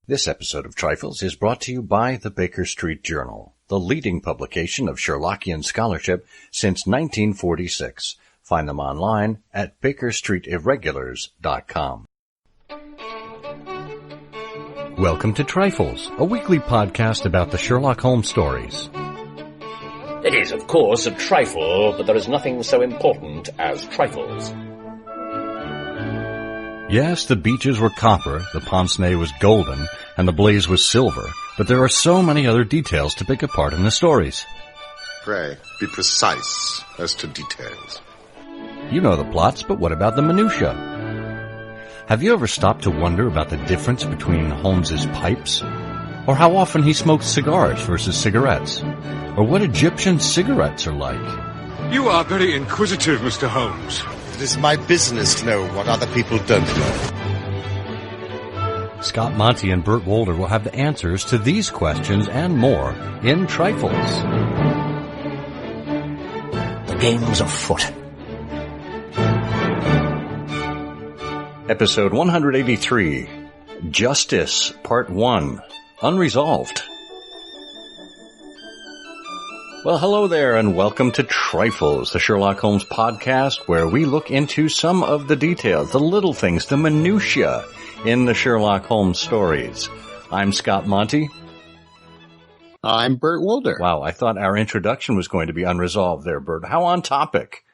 This episode of Trifles is brought to you by the Baker Street Journal, the leading publication of Sherlockian scholarship since 1946. Find them online at bakerstreetirregulars.com. Welcome to Trifles, a weekly podcast about the Sherlock Holmes stories. It is, of course, a trifle, but there is nothing so important as trifles. Yes, the beaches were copper, the pince-nez was golden, and the blaze was silver, but there are so many other details to pick apart in the stories. Pray, be precise as to details. You know the plots, but what about the minutiae? Have you ever stopped to wonder about the difference between Holmes's pipes? Or how often he smoked cigars versus cigarettes? Or what Egyptian cigarettes are like? You are very inquisitive, Mr. Holmes. It is my business to know what other people don't know. Scott Monty and Burt Wolder will have the answers to these questions and more in Trifles. The game's afoot. Episode 183, Justice, Part 1, Unresolved. Well, hello there, and welcome to Trifles, the Sherlock Holmes podcast, where we look into some of the details, the little things, the minutiae in the Sherlock Holmes stories. I'm Scott Monty. I'm Burt Wolder. Wow, I thought our introduction was going to be unresolved there, Burt. How on topic?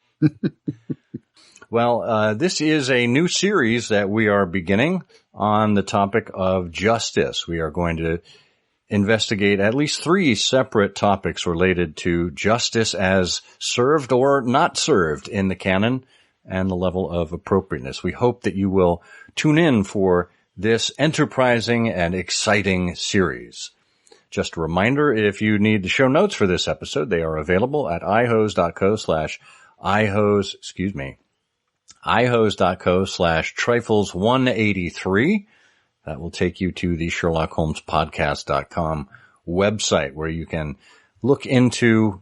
Well, this is a new series that we are beginning on the topic of justice. We are going to investigate at least 3 separate topics related to justice as served or not served in the canon and the level of appropriateness. We hope that you will tune in for this enterprising and exciting series. Just a reminder, if you need the show notes for this episode, they are available at ihose.co/trifles183. That will take you to the SherlockHolmesPodcast.com website where you can look into,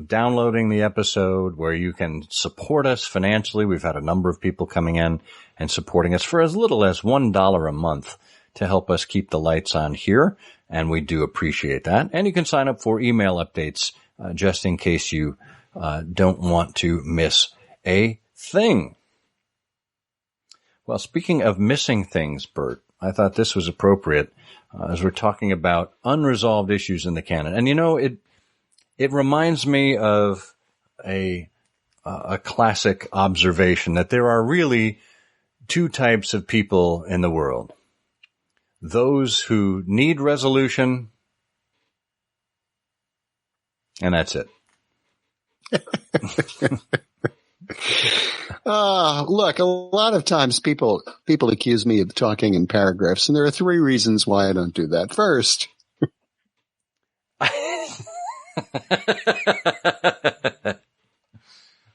downloading the episode, where you can support us financially. We've had a number of people coming in and supporting us for as little as $1 a month to help us keep the lights on here, and we do appreciate that. And you can sign up for email updates just in case you don't want to miss a thing. Well, speaking of missing things, Bert, I thought this was appropriate as we're talking about unresolved issues in the canon. And it reminds me of a classic observation that there are really 2 types of people in the world. Those who need resolution, and that's it. Look, a lot of times people accuse me of talking in paragraphs, and there are 3 reasons why I don't do that. First,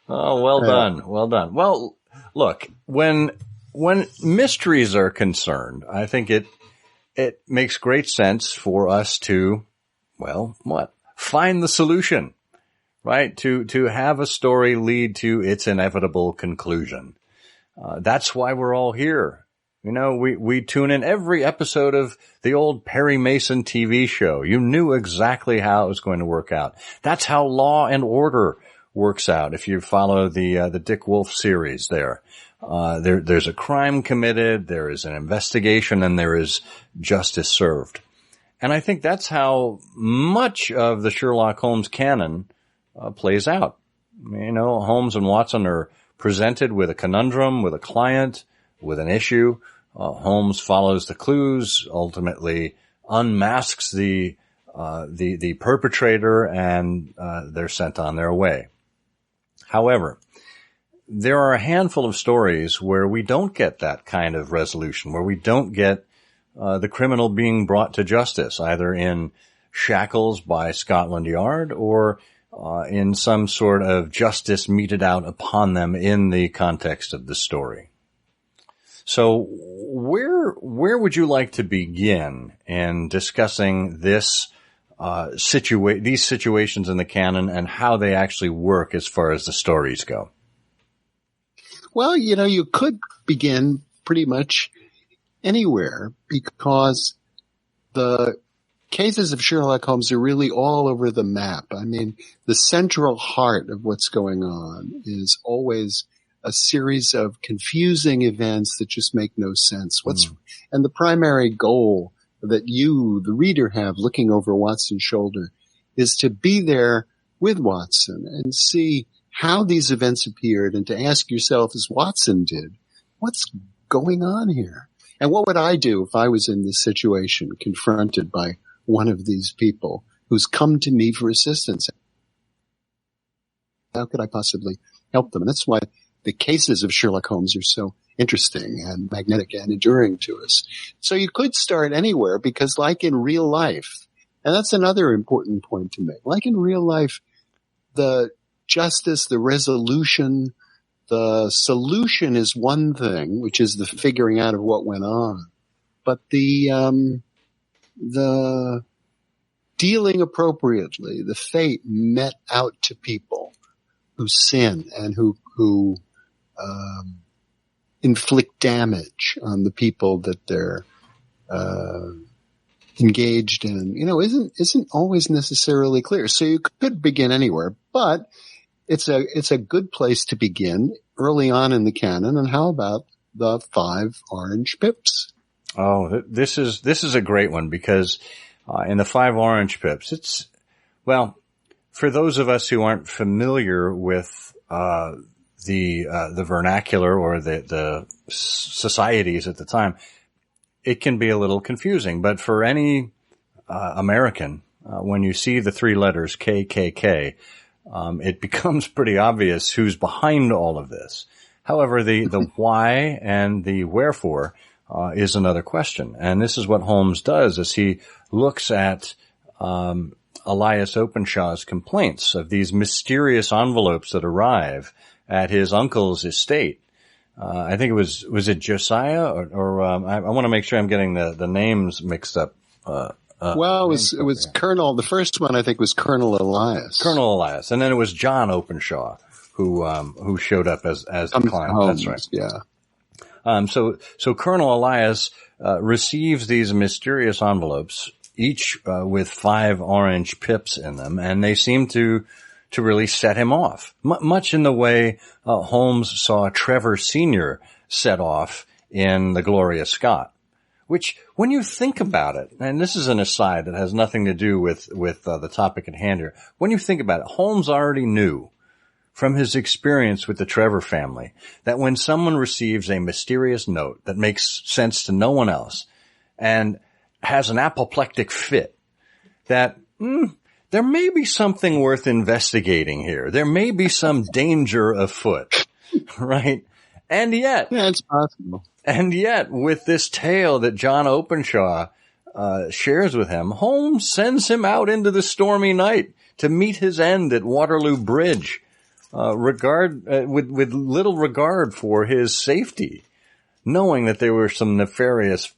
oh, well done. Well done. Well, look, when mysteries are concerned, I think it makes great sense for us to, find the solution. Right? To have a story lead to its inevitable conclusion. That's why we're all here. We tune in every episode of the old Perry Mason TV show. You knew exactly how it was going to work out. That's how Law and Order works out. If you follow the Dick Wolf series there's a crime committed, there is an investigation, and there is justice served. And I think that's how much of the Sherlock Holmes canon plays out. Holmes and Watson are presented with a conundrum, with a client, with an issue. Holmes follows the clues, ultimately unmasks the perpetrator, and they're sent on their way. However, there are a handful of stories where we don't get that kind of resolution, where we don't get the criminal being brought to justice, either in shackles by Scotland Yard or in some sort of justice meted out upon them in the context of the story. So where would you like to begin in discussing these situations in the canon and how they actually work as far as the stories go? Well, you could begin pretty much anywhere because the cases of Sherlock Holmes are really all over the map. I mean, the central heart of what's going on is always a series of confusing events that just make no sense. And the primary goal that you, the reader, have looking over Watson's shoulder is to be there with Watson and see how these events appeared and to ask yourself, as Watson did, what's going on here? And what would I do if I was in this situation, confronted by one of these people who's come to me for assistance? How could I possibly help them? And that's why the cases of Sherlock Holmes are so interesting and magnetic and enduring to us. So you could start anywhere because, like in real life, and that's another important point to make, like in real life, the justice, the resolution, the solution is one thing, which is the figuring out of what went on. But the dealing appropriately, the fate met out to people who sin and who inflict damage on the people that they're engaged in, isn't always necessarily clear. So you could begin anywhere, but it's a good place to begin early on in the canon. And how about the 5 Orange Pips? Oh, this is a great one because in the 5 Orange Pips, for those of us who aren't familiar with the vernacular or the societies at the time, it can be a little confusing. But for any American, when you see the 3 letters KKK, it becomes pretty obvious who's behind all of this. However, the why and the wherefore is another question. And this is what Holmes does as he looks at Elias Openshaw's complaints of these mysterious envelopes that arrive at his uncle's estate. I think was it Josiah or I want to make sure I'm getting the names mixed up. It was Colonel. The first one I think was Colonel Elias. Colonel Elias, and then it was John Openshaw who showed up as the client. Holmes, that's right. Yeah. So Colonel Elias receives these mysterious envelopes, each with 5 orange pips in them, and they seem to really set him off, much in the way Holmes saw Trevor Sr. set off in The Gloria Scott. Which, when you think about it, and this is an aside that has nothing to do with the topic at hand here, when you think about it, Holmes already knew from his experience with the Trevor family that when someone receives a mysterious note that makes sense to no one else and has an apoplectic fit, that there may be something worth investigating here. There may be some danger afoot, right? And yet, yeah, it's possible. And yet, with this tale that John Openshaw shares with him, Holmes sends him out into the stormy night to meet his end at Waterloo Bridge, with little regard for his safety, knowing that there were some nefarious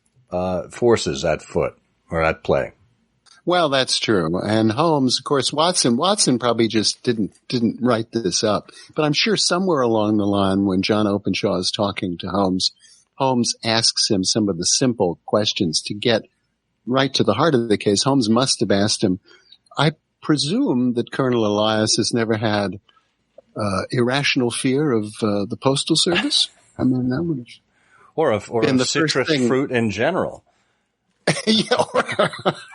forces at foot or at play. Well, that's true. And Holmes, of course, Watson probably just didn't write this up. But I'm sure somewhere along the line when John Openshaw is talking to Holmes asks him some of the simple questions to get right to the heart of the case. Holmes must have asked him, I presume that Colonel Elias has never had irrational fear of the Postal Service? I mean, that would have... Or of citrus fruit in general. Yeah,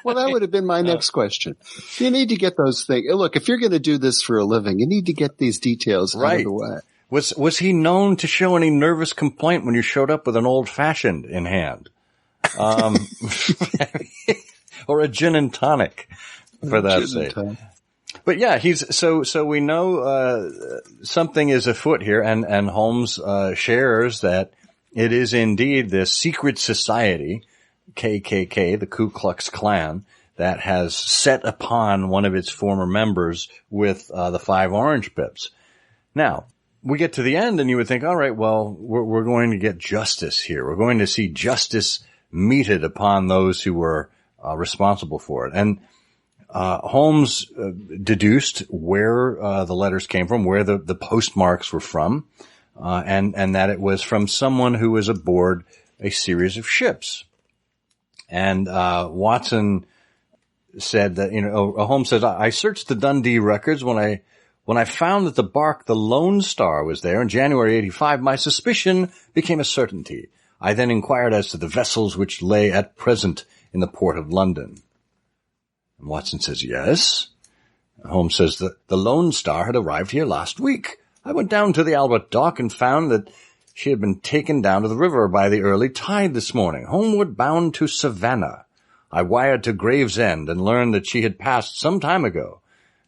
well, that would have been my next question. You need to get those things. Look, if you're going to do this for a living, you need to get these details out of the way. Was he known to show any nervous complaint when you showed up with an old-fashioned in hand? Or a gin and tonic, for that sake. But yeah, so we know something is afoot here, and Holmes shares that it is indeed this secret society, KKK, the Ku Klux Klan, that has set upon one of its former members with the 5 orange pips. Now, we get to the end and you would think, all right, well, we're going to get justice here. We're going to see justice meted upon those who were responsible for it. And Holmes deduced where the letters came from, where the postmarks were from, and that it was from someone who was aboard a series of ships. And Watson said that, Holmes says, I searched the Dundee records when I found that the Lone Star was there in January 85, my suspicion became a certainty. I then inquired as to the vessels which lay at present in the port of London. And Watson says, yes. Holmes says that the Lone Star had arrived here last week. I went down to the Albert Dock and found that she had been taken down to the river by the early tide this morning, homeward bound to Savannah. I wired to Gravesend and learned that she had passed some time ago.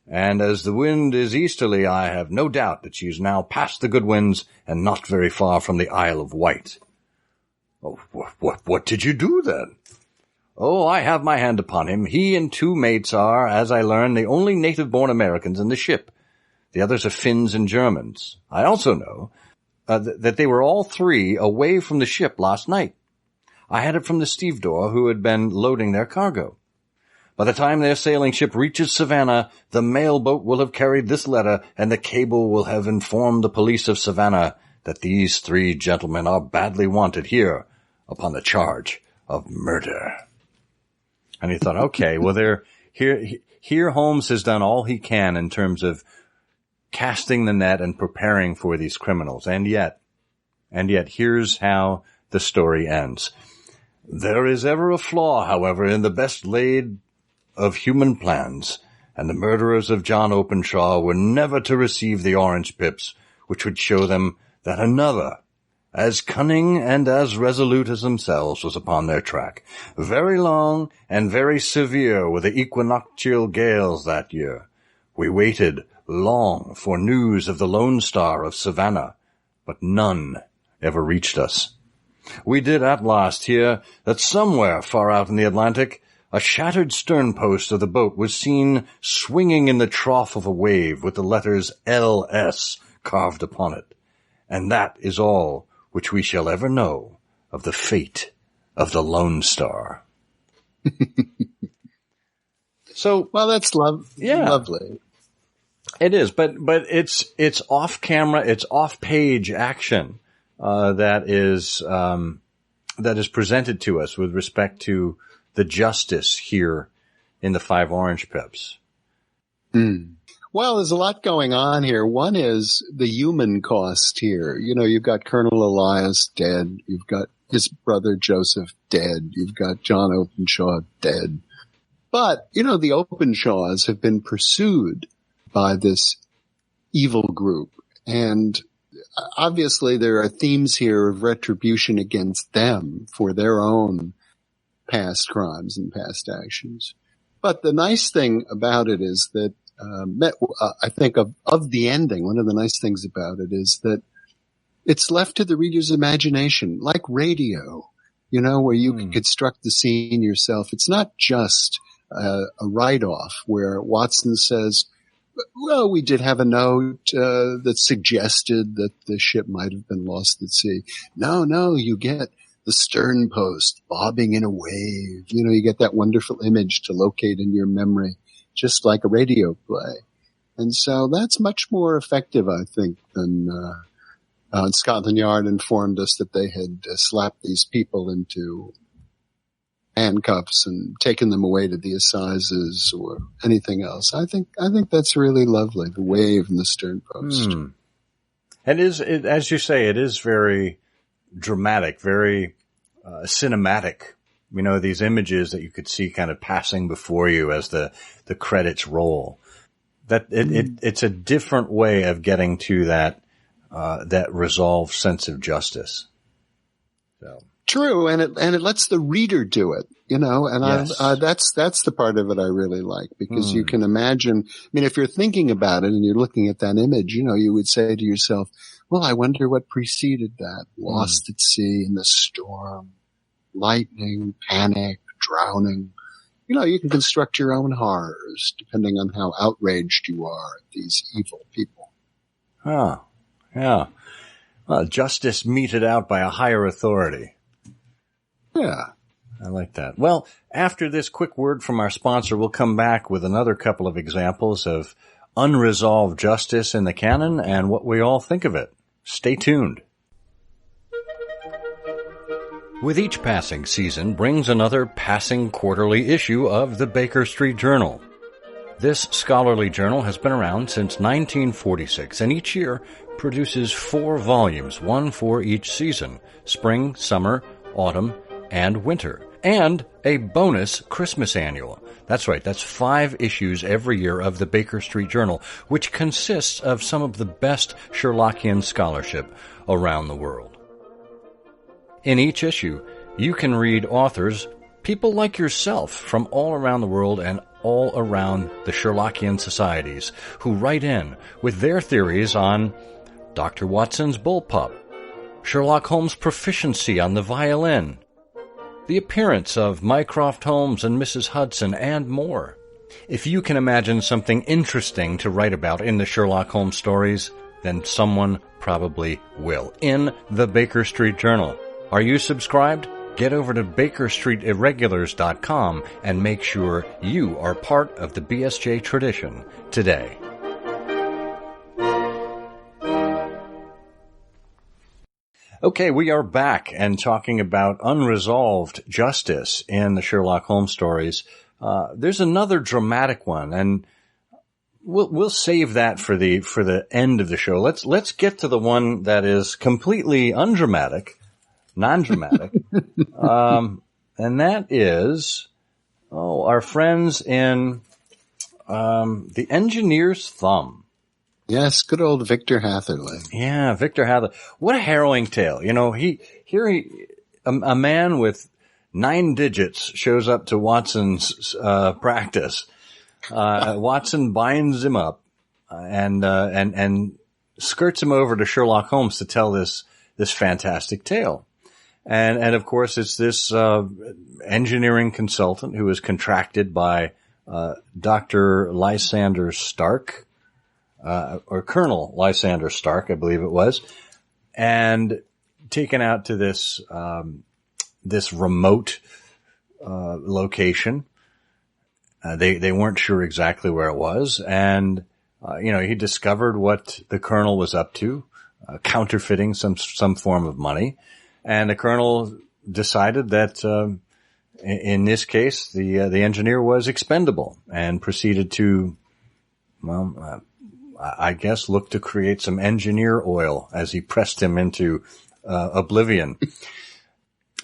And as the wind is easterly, I have no doubt that she is now past the Goodwins and not very far from the Isle of Wight. Oh, what did you do then? Oh, I have my hand upon him. He and 2 mates are, as I learn, the only native-born Americans in the ship. The others are Finns and Germans. I also know that they were all 3 away from the ship last night. I had it from the stevedore who had been loading their cargo. By the time their sailing ship reaches Savannah, the mail boat will have carried this letter, and the cable will have informed the police of Savannah that these 3 gentlemen are badly wanted here upon the charge of murder. And he thought, okay, well, here Holmes has done all he can in terms of casting the net and preparing for these criminals. And yet, here's how the story ends. There is ever a flaw, however, in the best laid of human plans, and the murderers of John Openshaw were never to receive the orange pips, which would show them that another, as cunning and as resolute as themselves, was upon their track. Very long and very severe were the equinoctial gales that year. We waited long for news of the Lone Star of Savannah, but none ever reached us. We did at last hear that somewhere far out in the Atlantic, a shattered sternpost of the boat was seen swinging in the trough of a wave with the letters L.S. carved upon it. And that is all which we shall ever know of the fate of the Lone Star. So, well, that's lovely. It is, but it's off camera, it's off page action that is presented to us with respect to the justice here in the 5 Orange Pips. Well, there's a lot going on here. One is the human cost here. You've got Colonel Elias dead. You've got his brother Joseph dead. You've got John Openshaw dead. But, the Openshaws have been pursued by this evil group. And obviously there are themes here of retribution against them for their own past crimes and past actions. But the nice thing about it is that I think of the ending, one of the nice things about it is that it's left to the reader's imagination, like radio, where you can construct the scene yourself. It's not just a write-off where Watson says, well, we did have a note that suggested that the ship might have been lost at sea. No, you get the stern post bobbing in a wave. You get that wonderful image to locate in your memory, just like a radio play. And so that's much more effective, I think, than Scotland Yard informed us that they had slapped these people into handcuffs and taken them away to the assizes or anything else. I think that's really lovely, the wave and the stern post. It is, as you say, it is very dramatic, very cinematic. These images that you could see kind of passing before you as the credits roll. That it's a different way of getting to that resolved sense of justice. So. True, and it lets the reader do it, and yes. That's the part of it I really like, because you can imagine, if you're thinking about it and you're looking at that image, you would say to yourself, well, I wonder what preceded that. Lost at sea in the storm, lightning, panic, drowning. You can construct your own horrors depending on how outraged you are at these evil people. Oh, yeah. Well, justice meted out by a higher authority. Yeah. I like that. Well, after this quick word from our sponsor, we'll come back with another couple of examples of unresolved justice in the canon and what we all think of it. Stay tuned. With each passing season brings another passing quarterly issue of the Baker Street Journal. This scholarly journal has been around since 1946 and each year produces 4 volumes, one for each season: spring, summer, autumn, and winter, and a bonus Christmas annual. That's right, that's 5 issues every year of the Baker Street Journal, which consists of some of the best Sherlockian scholarship around the world. In each issue, you can read authors, people like yourself from all around the world and all around the Sherlockian societies, who write in with their theories on Dr. Watson's bullpup, Sherlock Holmes' proficiency on the violin, the appearance of Mycroft Holmes and Mrs. Hudson, and more. If you can imagine something interesting to write about in the Sherlock Holmes stories, then someone probably will, in the Baker Street Journal. Are you subscribed? Get over to BakerStreetIrregulars.com and make sure you are part of the BSJ tradition today. Okay, we are back and talking about unresolved justice in the Sherlock Holmes stories. There's another dramatic one, and we'll save that for the end of the show. Let's get to the one that is completely undramatic. Non-dramatic. And that is, our friends in The Engineer's Thumb. Yes, good old Victor Hatherley. Yeah, Victor Hatherley. What a harrowing tale. You know, a man with 9 digits shows up to Watson's practice. Watson binds him up and skirts him over to Sherlock Holmes to tell this fantastic tale. And of course, it's this engineering consultant who is contracted by Dr. Lysander Stark, or Colonel Lysander Stark, I believe it was, and taken out to this remote location. They weren't sure exactly where it was, and he discovered what the colonel was up to, counterfeiting some form of money. And the colonel decided that, in this case, the engineer was expendable and proceeded to, I guess, look to create some engineer oil as he pressed him into, oblivion.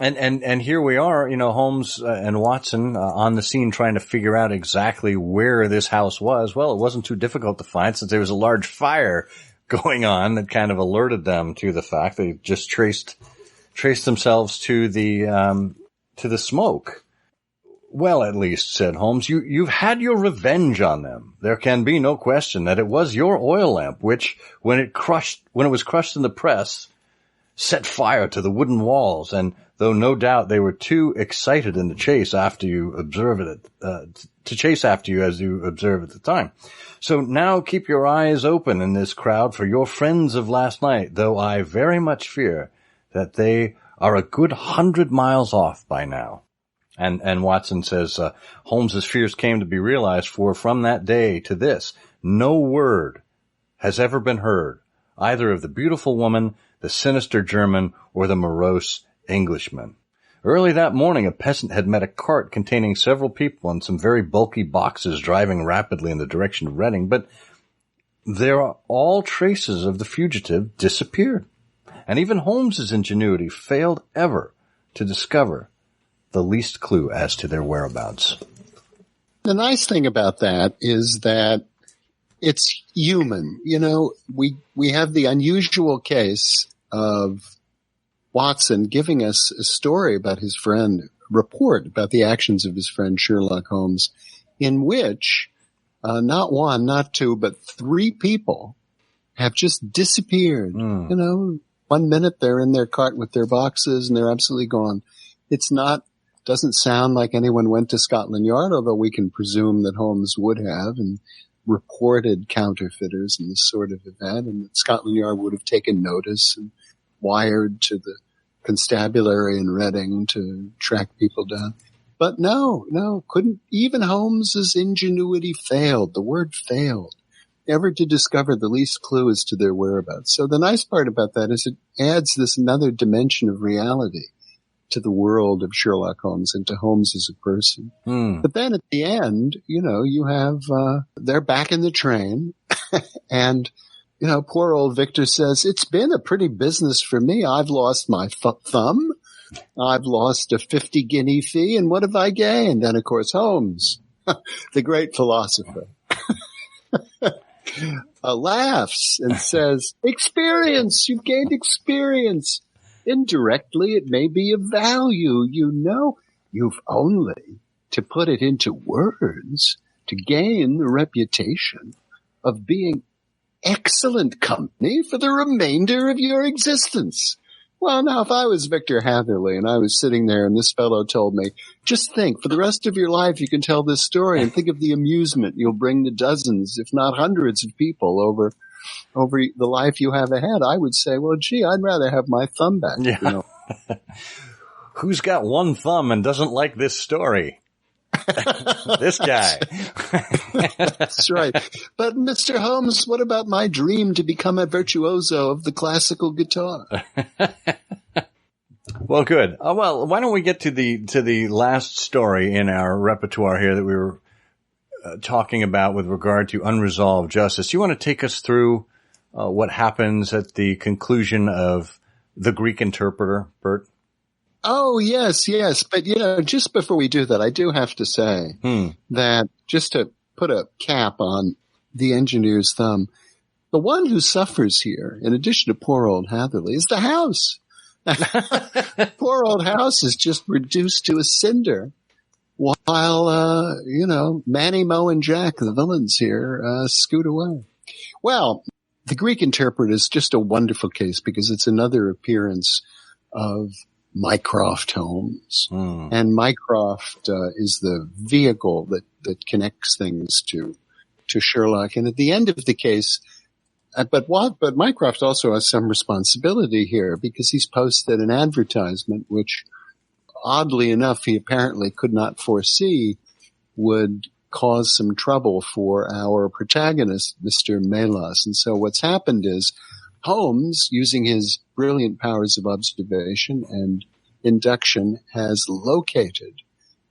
And here we are, Holmes and Watson, on the scene trying to figure out exactly where this house was. Well, it wasn't too difficult to find since there was a large fire going on that kind of alerted them to the fact. They just traced themselves to the smoke. Well, at least, said Holmes, you've had your revenge on them. There can be no question that it was your oil lamp, which, when it was crushed in the press, set fire to the wooden walls. And though no doubt they were too excited in the chase after you observe it, to chase after you as you observe at the time. So now keep your eyes open in this crowd for your friends of last night, though I very much fear that they are a good 100 miles off by now. And Watson says, Holmes's fears came to be realized, for from that day to this, no word has ever been heard, either of the beautiful woman, the sinister German, or the morose Englishman. Early that morning, a peasant had met a cart containing several people and some very bulky boxes driving rapidly in the direction of Reading, but there are all traces of the fugitive disappeared. And even Holmes's ingenuity failed ever to discover the least clue as to their whereabouts. The nice thing about that is that it's human. We have the unusual case of Watson giving us a story about his friend, report about the actions of his friend Sherlock Holmes, in which not one, not two, but 3 people have just disappeared. 1 minute they're in their cart with their boxes and they're absolutely gone. Doesn't sound like anyone went to Scotland Yard, although we can presume that Holmes would have and reported counterfeiters in this sort of event, and that Scotland Yard would have taken notice and wired to the constabulary in Reading to track people down. But no, couldn't. Even Holmes's ingenuity failed. The word failed. Ever to discover the least clue as to their whereabouts. So the nice part about that is it adds this another dimension of reality. to the world of Sherlock Holmes and to Holmes as a person. But then at the end, you have, they're back in the train and, poor old Victor says, it's been a pretty business for me. I've lost my thumb. I've lost a 50 guinea fee. And what have I gained? And of course, Holmes, the great philosopher, laughs and says, experience, you've gained experience. Indirectly, it may be of value. You've only to put it into words to gain the reputation of being excellent company for the remainder of your existence. Well, now, if I was Victor Hatherley and I was sitting there and this fellow told me, just think, for the rest of your life you can tell this story and think of the amusement you'll bring to dozens, if not hundreds of people over the life you have ahead, I would say, well, gee, I'd rather have my thumb back. Yeah. Who's got one thumb and doesn't like this story? This guy. That's right. But Mr. Holmes, what about my dream to become a virtuoso of the classical guitar? Well, good. Well, why don't we get to the last story in our repertoire here that we were talking about with regard to unresolved justice. You want to take us through what happens at the conclusion of The Greek Interpreter, Bert? Oh, yes. But, just before we do that, I do have to say that just to put a cap on the engineer's thumb, the one who suffers here, in addition to poor old Hatherley, is the house. Poor old house is just reduced to a cinder while, Manny, Mo, and Jack, the villains here, scoot away. Well, The Greek Interpreter is just a wonderful case because it's another appearance of Mycroft Holmes. And Mycroft is the vehicle that connects things to Sherlock. And at the end of the case, but Mycroft also has some responsibility here because he's posted an advertisement which, oddly enough, he apparently could not foresee would cause some trouble for our protagonist, Mr. Melas. And so what's happened is Holmes, using his brilliant powers of observation and induction, has located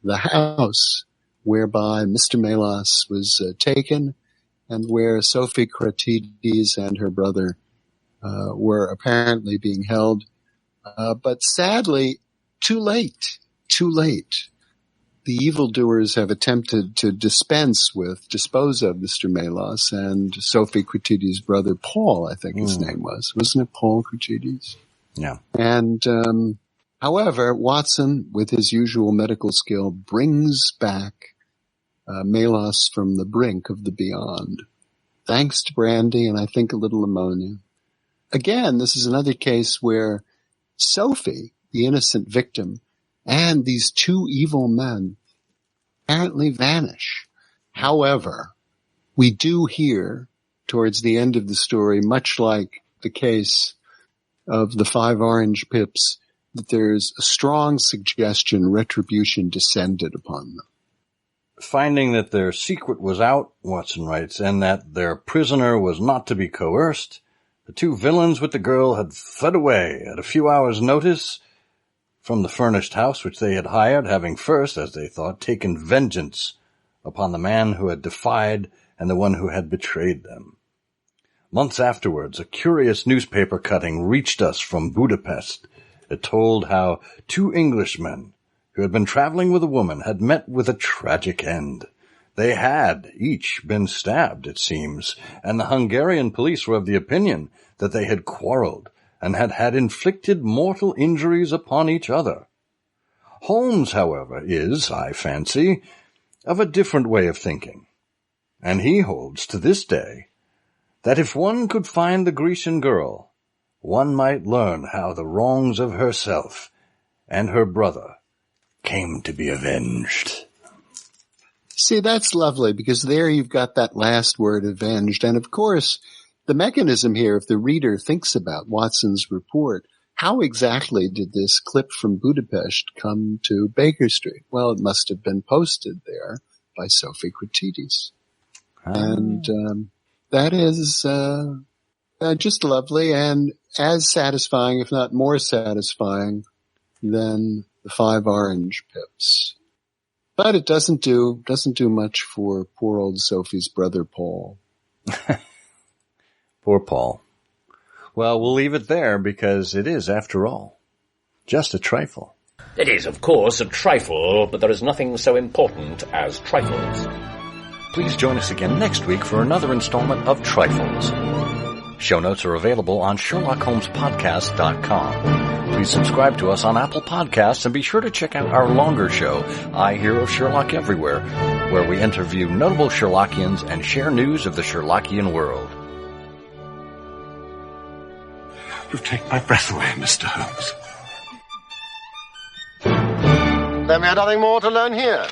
the house whereby Mr. Melas was taken and where Sophie Cratides and her brother were apparently being held. But sadly, too late. The evildoers have attempted to dispose of Mr. Melas and Sophie Cratides' brother, Paul, I think his name was. Wasn't it Paul Cratides? Yeah. And, however, Watson, with his usual medical skill, brings back Melas from the brink of the beyond. Thanks to brandy and I think a little ammonia. Again, this is another case where Sophie, the innocent victim, and these two evil men apparently vanish. However, we do hear towards the end of the story, much like the case of the 5 orange pips, that there's a strong suggestion retribution descended upon them. Finding that their secret was out, Watson writes, and that their prisoner was not to be coerced, the two villains with the girl had fled away at a few hours' notice from the furnished house which they had hired, having first, as they thought, taken vengeance upon the man who had defied and the one who had betrayed them. Months afterwards, a curious newspaper cutting reached us from Budapest. It told how 2 Englishmen who had been traveling with a woman had met with a tragic end. They had each been stabbed, it seems, and the Hungarian police were of the opinion that they had quarreled and had inflicted mortal injuries upon each other. Holmes, however, is, I fancy, of a different way of thinking, and he holds to this day that if one could find the Grecian girl, one might learn how the wrongs of herself and her brother came to be avenged. See, that's lovely because there you've got that last word, avenged. And of course, the mechanism here, if the reader thinks about Watson's report, how exactly did this clip from Budapest come to Baker Street? Well, it must have been posted there by Sophie Cratides. And that is just lovely and as satisfying, if not more satisfying, than the 5 orange pips. But it doesn't do much for poor old Sophie's brother Paul. Poor Paul. Well, we'll leave it there because it is, after all, just a trifle. It is, of course, a trifle, but there is nothing so important as trifles. Please join us again next week for another installment of Trifles. Show notes are available on SherlockHolmesPodcast.com. Please subscribe to us on Apple Podcasts and be sure to check out our longer show, I Hear of Sherlock Everywhere, where we interview notable Sherlockians and share news of the Sherlockian world. You take my breath away, Mr. Holmes. Then we have nothing more to learn here.